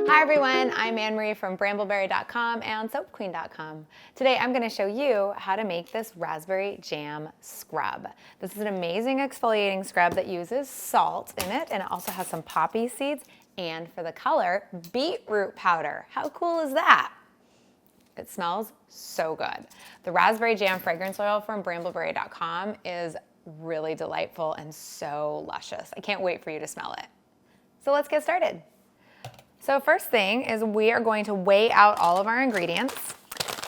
Hi everyone, I'm Anne-Marie from BrambleBerry.com and SoapQueen.com. Today I'm going to show you how to make this raspberry jam scrub. This is an amazing exfoliating scrub that uses salt in it, and it also has some poppy seeds and, for the color, beetroot powder. How cool is that? It smells so good. The raspberry jam fragrance oil from BrambleBerry.com is really delightful and so luscious. I can't wait for you to smell it. So let's get started. So first thing is we are going to weigh out all of our ingredients.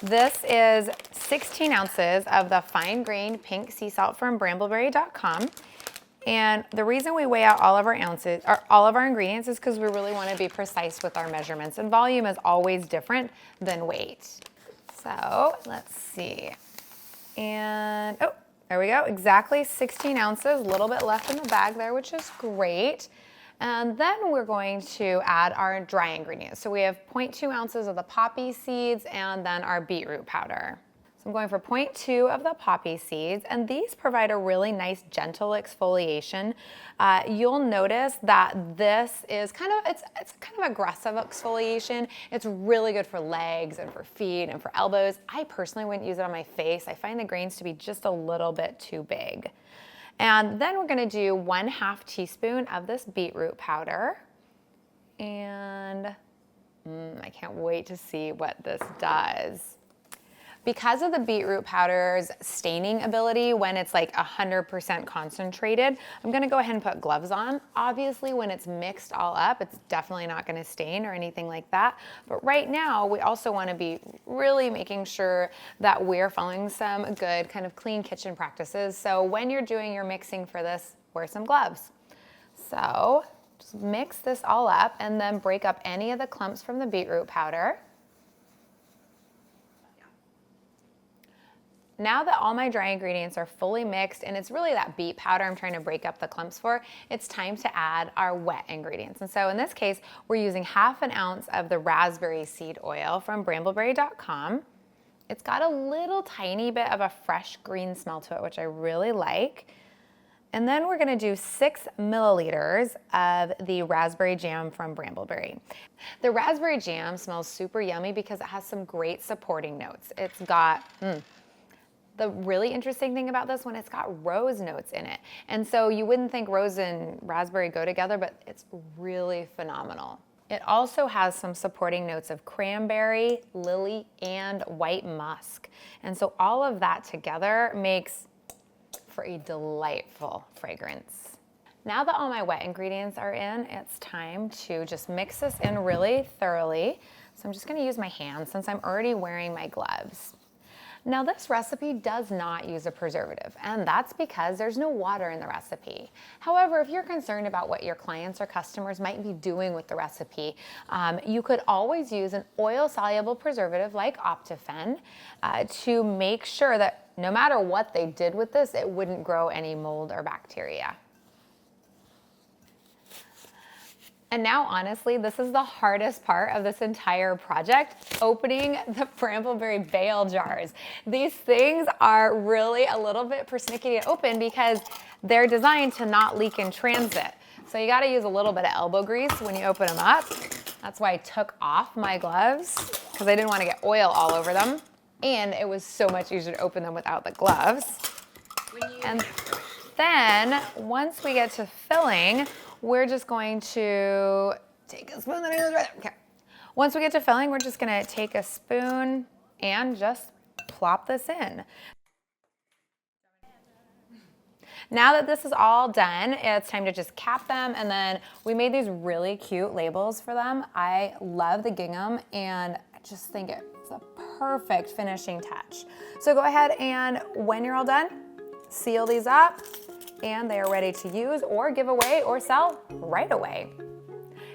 This is 16 ounces of the fine grained pink sea salt from BrambleBerry.com. And the reason we weigh out all of our ingredients is because we really want to be precise with our measurements, and volume is always different than weight. So let's see. And oh, there we go. Exactly 16 ounces, a little bit left in the bag there, which is great. And then we're going to add our dry ingredients. So we have 0.2 ounces of the poppy seeds and then our beetroot powder. So I'm going for 0.2 of the poppy seeds, and these provide a really nice gentle exfoliation. You'll notice that this is it's kind of aggressive exfoliation. It's really good for legs and for feet and for elbows. I personally wouldn't use it on my face. I find the grains to be just a little bit too big. And then we're gonna do 1/2 teaspoon of this beetroot powder. And I can't wait to see what this does. Because of the beetroot powder's staining ability when it's like 100% concentrated, I'm gonna go ahead and put gloves on. Obviously, when it's mixed all up, it's definitely not gonna stain or anything like that. But right now, we also wanna be really making sure that we're following some good kind of clean kitchen practices. So when you're doing your mixing for this, wear some gloves. So just mix this all up and then break up any of the clumps from the beetroot powder. Now that all my dry ingredients are fully mixed, and it's really that beet powder I'm trying to break up the clumps for, it's time to add our wet ingredients. And so in this case, we're using 1/2 ounce of the raspberry seed oil from BrambleBerry.com. It's got a little tiny bit of a fresh green smell to it, which I really like. And then we're gonna do 6 milliliters of the raspberry jam from Brambleberry. The raspberry jam smells super yummy because it has some great supporting notes. It's got, the really interesting thing about this one, it's got rose notes in it. And so you wouldn't think rose and raspberry go together, but it's really phenomenal. It also has some supporting notes of cranberry, lily, and white musk. And so all of that together makes for a delightful fragrance. Now that all my wet ingredients are in, it's time to just mix this in really thoroughly. So I'm just gonna use my hands since I'm already wearing my gloves. Now this recipe does not use a preservative, and that's because there's no water in the recipe. However, if you're concerned about what your clients or customers might be doing with the recipe, you could always use an oil-soluble preservative like Optifen to make sure that no matter what they did with this, it wouldn't grow any mold or bacteria. And now, honestly, this is the hardest part of this entire project, opening the Brambleberry bale jars. These things are really a little bit persnickety to open because they're designed to not leak in transit. So you gotta use a little bit of elbow grease when you open them up. That's why I took off my gloves, because I didn't wanna get oil all over them. And it was so much easier to open them without the gloves. And then, once we get to filling, we're just going to take a spoon. Okay. Once we get to filling, we're just gonna take a spoon and just plop this in. Now that this is all done, it's time to just cap them, and then we made these really cute labels for them. I love the gingham, and I just think it's a perfect finishing touch. So go ahead, and when you're all done, seal these up, and they are ready to use or give away or sell right away.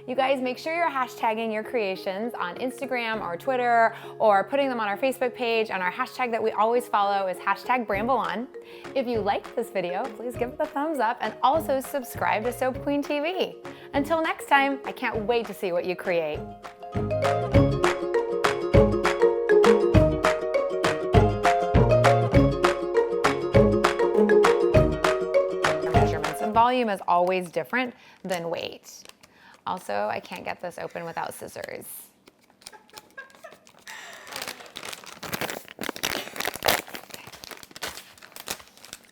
You guys, make sure you're hashtagging your creations on Instagram or Twitter, or putting them on our Facebook page, and our hashtag that we always follow is #BrambleOn. If you liked this video, please give it a thumbs up and also subscribe to Soap Queen TV. Until next time, I can't wait to see what you create. Volume is always different than weight. Also, I can't get this open without scissors.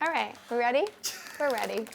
All right, we ready? We're ready.